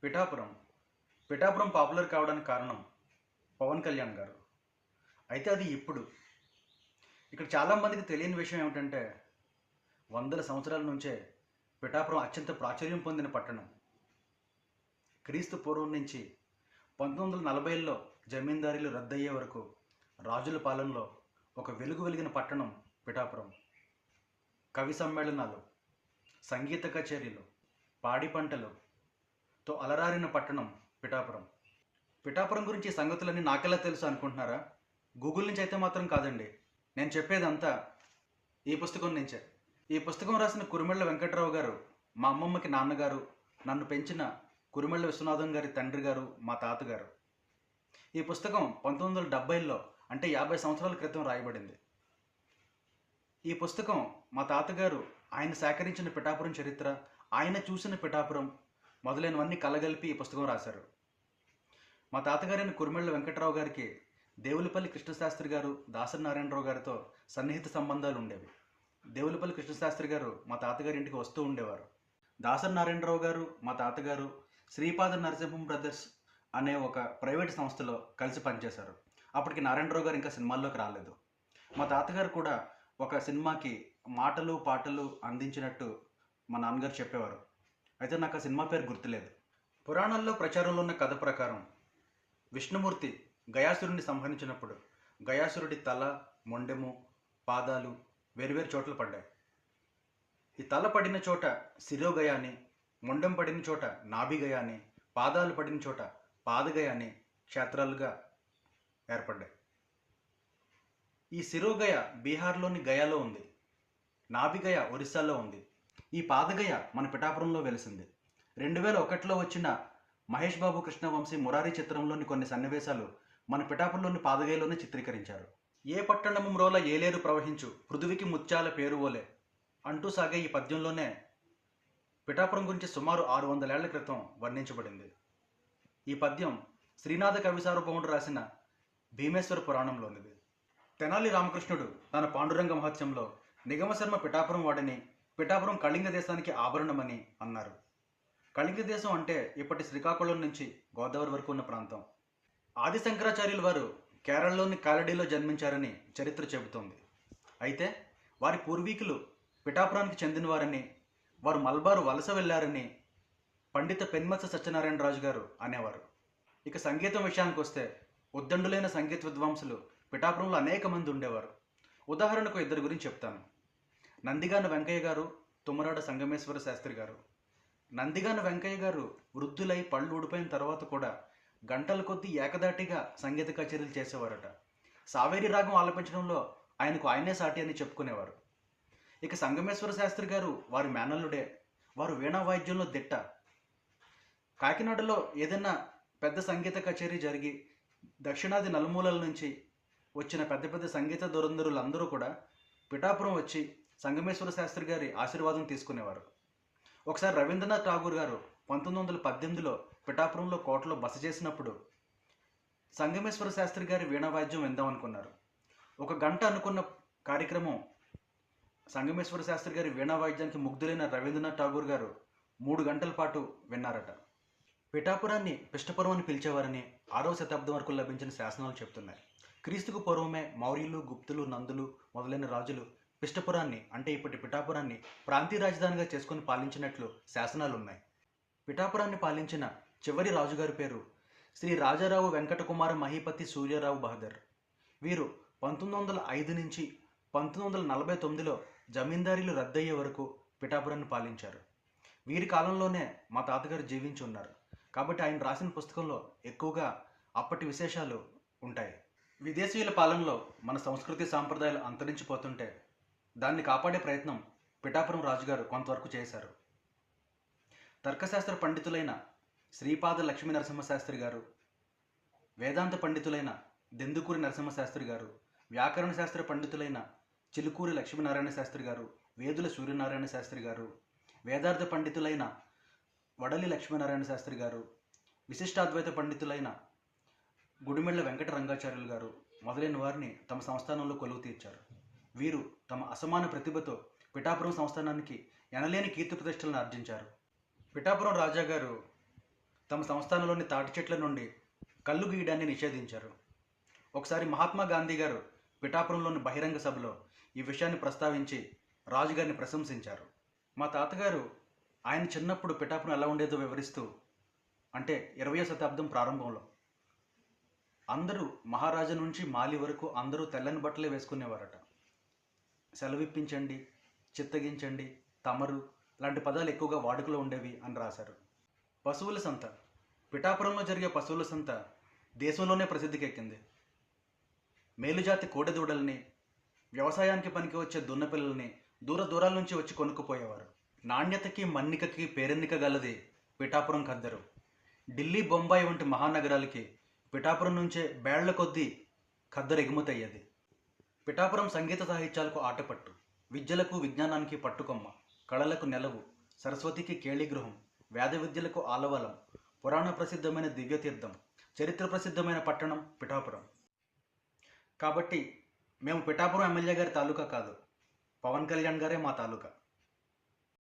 Pithapuram Pithapuram popular కావడానికి కారణం పవన్ కళ్యాణ్ గారు. అయితే అది ఇప్పుడు ఇక్కడ చాలామందికి తెలియని విషయం ఏమిటంటే వందల సంవత్సరాల నుంచే పిఠాపురం అత్యంత ప్రాచుర్యం పొందిన పట్టణం. క్రీస్తు పూర్వం నుంచి 1940ల్లో జమీందారీలు రద్దయ్యే వరకు రాజుల పాలనలో ఒక వెలుగు వెలిగిన పట్టణం పిఠాపురం. కవి సమ్మేళనాలు, సంగీత కచేరీలు, పాడి పంటలుతో అలరారిన పట్టణం పిఠాపురం. పిఠాపురం గురించి ఈ సంగతులన్నీ నాకెలా తెలుసు అనుకుంటున్నారా? గూగుల్ నుంచి అయితే మాత్రం కాదండి. నేను చెప్పేదంతా ఈ పుస్తకం నుంచే. ఈ పుస్తకం రాసిన కురిమెళ్ళ వెంకట్రావు గారు మా అమ్మమ్మకి నాన్నగారు, నన్ను పెంచిన కురిమెళ్ళ విశ్వనాథం గారి తండ్రి గారు, మా తాతగారు. ఈ పుస్తకం 1970ల్లో అంటే 50 సంవత్సరాల క్రితం రాయబడింది. ఈ పుస్తకం మా తాతగారు ఆయన సేకరించిన పిఠాపురం చరిత్ర, ఆయన చూసిన పిఠాపురం మొదలైనవన్నీ కలగలిపి ఈ పుస్తకం రాశారు. మా తాతగారైన కురిమెళ్ళ వెంకట్రావు గారికి దేవులపల్లి కృష్ణశాస్త్రి గారు, దాసరి నారాయణరావు గారితో సన్నిహిత సంబంధాలు ఉండేవి. దేవులపల్లి కృష్ణశాస్త్రి గారు మా తాతగారి ఇంటికి వస్తూ ఉండేవారు. దాసరి నారాయణరావు గారు, మా తాతగారు శ్రీపాద నరసింహం బ్రదర్స్ అనే ఒక ప్రైవేట్ సంస్థలో కలిసి పనిచేశారు. అప్పటికి నారాయణరావు గారు ఇంకా సినిమాల్లోకి రాలేదు. మా తాతగారు కూడా ఒక సినిమాకి మాటలు పాటలు అందించినట్టు మా నాన్నగారు చెప్పేవారు. అయితే నాకు ఆ సినిమా పేరు గుర్తులేదు. పురాణాల్లో ప్రచారంలో ఉన్న కథ ప్రకారం విష్ణుమూర్తి గయాసురుడిని సంహరించినప్పుడు గయాసురుడి తల, మొండెము, పాదాలు వేరువేరు చోట్ల పడ్డాయి. ఈ తల పడిన చోట శిరోగయ అని, మొండెం పడిన చోట నాభిగయ అని, పాదాలు పడిన చోట పాదగయ అని క్షేత్రాలుగా ఏర్పడ్డాయి. ఈ శిరోగయ బీహార్లోని గయాలో ఉంది. నాభిగయ ఒరిస్సాలో ఉంది. ఈ పాదగయ మన పిఠాపురంలో వెలిసింది. 2001లో వచ్చిన మహేష్ బాబు కృష్ణవంశీ మురారి చిత్రంలోని కొన్ని సన్నివేశాలు మన పిఠాపురంలోని పాదగయలోనే చిత్రీకరించారు. ఏ పట్టణము మ్రోల ఏలేరు ప్రవహించు పృథువికి ముత్యాల పేరు ఓలే అంటూ సాగే ఈ పద్యంలోనే పిఠాపురం గురించి సుమారు 600 ఏళ్ల క్రితం వర్ణించబడింది. ఈ పద్యం శ్రీనాథ కవిసార్వభౌముడు రాసిన భీమేశ్వర పురాణంలోనిది. తెనాలి రామకృష్ణుడు తన పాండురంగ మహత్యంలో నిగమశర్మ పిఠాపురం వాడని, పిఠాపురం కళింగ దేశానికి ఆభరణమని అన్నారు. కళింగ దేశం అంటే ఇప్పటి శ్రీకాకుళం నుంచి గోదావరి వరకు ఉన్న ప్రాంతం. ఆది శంకరాచార్యుల వారు కేరళలోని కాలడీలో జన్మించారని చరిత్ర చెబుతోంది. అయితే వారి పూర్వీకులు పిఠాపురానికి చెందినవారని, వారు మల్బారు వలస వెళ్లారని పండిత పెన్మత్స సత్యనారాయణ రాజు గారు అనేవారు. ఇక సంగీతం విషయానికి వస్తే ఉద్దండులైన సంగీత విద్వాంసులు పిఠాపురంలో అనేక మంది ఉండేవారు. ఉదాహరణకు 2 గురించి చెప్తాను. నందిగాన వెంకయ్య గారు, తుమ్మరాడ సంగమేశ్వర శాస్త్రి గారు. నందిగాన వెంకయ్య గారు వృద్ధులై పళ్ళు ఊడిపోయిన తర్వాత కూడా గంటల కొద్దీ ఏకదాటిగా సంగీత కచేరీలు చేసేవారట. సావేరి రాగం ఆలపించడంలో ఆయనకు ఆయనే సాటి అని చెప్పుకునేవారు. ఇక సంగమేశ్వర శాస్త్రి గారు వారి మేనల్లుడే. వారు వీణా వాయిద్యంలో దిట్ట. కాకినాడలో ఏదైనా పెద్ద సంగీత కచేరీ జరిగి దక్షిణాది నలుమూలల నుంచి వచ్చిన పెద్ద పెద్ద సంగీత దురంధరులందరూ కూడా పిఠాపురం వచ్చి సంగమేశ్వర శాస్త్రి గారి ఆశీర్వాదం తీసుకునేవారు. ఒకసారి రవీంద్రనాథ్ ఠాగూర్ గారు 1918లో పిఠాపురంలో కోటలో బస చేసినప్పుడు సంగమేశ్వర శాస్త్రి గారి వీణా వాయిద్యం విందామనుకున్నారు. 1 గంట అనుకున్న కార్యక్రమం సంగమేశ్వర శాస్త్రి గారి వీణా వాయిద్యానికి ముగ్ధులైన రవీంద్రనాథ్ ఠాగూర్ గారు 3 గంటల పాటు విన్నారట. పిఠాపురాన్ని పిష్టపురం అని పిలిచేవారని 6వ శతాబ్దం వరకు లభించిన శాసనాలు చెప్తున్నాయి. క్రీస్తుకు పూర్వమే మౌర్యులు, గుప్తులు, నందులు మొదలైన రాజులు పిష్టపురాన్ని అంటే ఇప్పటి పిఠాపురాన్ని ప్రాంతీయ రాజధానిగా చేసుకుని పాలించినట్లు శాసనాలు ఉన్నాయి. పిఠాపురాన్ని పాలించిన చివరి రాజుగారి పేరు శ్రీ రాజారావు వెంకటకుమార మహీపతి సూర్యరావు బహదర్. వీరు 1905 నుంచి 1949లో జమీందారీలు రద్దయ్యే వరకు పిఠాపురాన్ని పాలించారు. వీరి కాలంలోనే మా తాతగారు జీవించి ఉన్నారు. కాబట్టి ఆయన రాసిన పుస్తకంలో ఎక్కువగా అప్పటి విశేషాలు ఉంటాయి. విదేశీయుల పాలనలో మన సంస్కృతి సాంప్రదాయాలు అంతరించిపోతుంటే దాన్ని కాపాడే ప్రయత్నం పిఠాపురం రాజుగారు కొంతవరకు చేశారు. తర్కశాస్త్ర పండితులైన శ్రీపాద లక్ష్మీ నరసింహశాస్త్రి గారు, వేదాంత పండితులైన దెందుకూరి నరసింహశాస్త్రి గారు, వ్యాకరణ శాస్త్ర పండితులైన చిలుకూరి లక్ష్మీనారాయణ శాస్త్రి గారు, వేదుల సూర్యనారాయణ శాస్త్రి గారు, వేదార్థ పండితులైన వడలి లక్ష్మీనారాయణ శాస్త్రి గారు, విశిష్టాద్వైత పండితులైన గుడిమెళ్ల వెంకట రంగాచార్యులు గారు మొదలైన వారిని తమ సంస్థానంలో కొలువు తీర్చారు. వీరు తమ అసమాన ప్రతిభతో పిఠాపురం సంస్థానానికి ఎనలేని కీర్తి ప్రతిష్టలను ఆర్జించారు. పిఠాపురం రాజాగారు తమ సంస్థానంలోని తాటి చెట్ల నుండి కళ్ళు గీయడాన్ని నిషేధించారు. ఒకసారి మహాత్మా గాంధీ గారు పిఠాపురంలోని బహిరంగ సభలో ఈ విషయాన్ని ప్రస్తావించి రాజుగారిని ప్రశంసించారు. మా తాతగారు ఆయన చిన్నప్పుడు పిఠాపురం ఎలా ఉండేదో వివరిస్తూ, అంటే 20వ శతాబ్దం ప్రారంభంలో అందరూ మహారాజు నుంచి మాలి వరకు అందరూ తెల్లని బట్టలే వేసుకునేవారట. సెలవిప్పించండి, చిత్తగించండి, తమరు లాంటి పదాలు ఎక్కువగా వాడుకలో ఉండేవి అని రాశారు. పశువుల సంత, పిఠాపురంలో జరిగే పశువుల సంత దేశంలోనే ప్రసిద్ధికెక్కింది. మేలుజాతి కోడెదూడల్ని, వ్యవసాయానికి పనికి వచ్చే దున్నపిల్లల్ని దూర దూరాల నుంచి వచ్చి కొనుక్కుపోయేవారు. నాణ్యతకి మన్నికకి పేరెన్నిక గలది పిఠాపురం ఖద్దరు. ఢిల్లీ, బొంబాయి వంటి మహానగరాలకి పిఠాపురం నుంచే బేళ్ల కొద్దీ ఖద్దరు ఎగుమతయ్యేది. పిఠాపురం సంగీత సాహిత్యాలకు ఆటపట్టు, విద్యలకు విజ్ఞానానికి పట్టుకొమ్మ, కళలకు నెలవు, సరస్వతికి కేళిగృహం, వేద విద్యలకు ఆలవలం, పురాణ ప్రసిద్ధమైన దివ్యతీర్థం, చరిత్ర ప్రసిద్ధమైన పట్టణం పిఠాపురం. కాబట్టి మేము పిఠాపురం ఎమ్మెల్యే గారి తాలూకా కాదు, పవన్ కళ్యాణ్ గారే మా తాలూకా.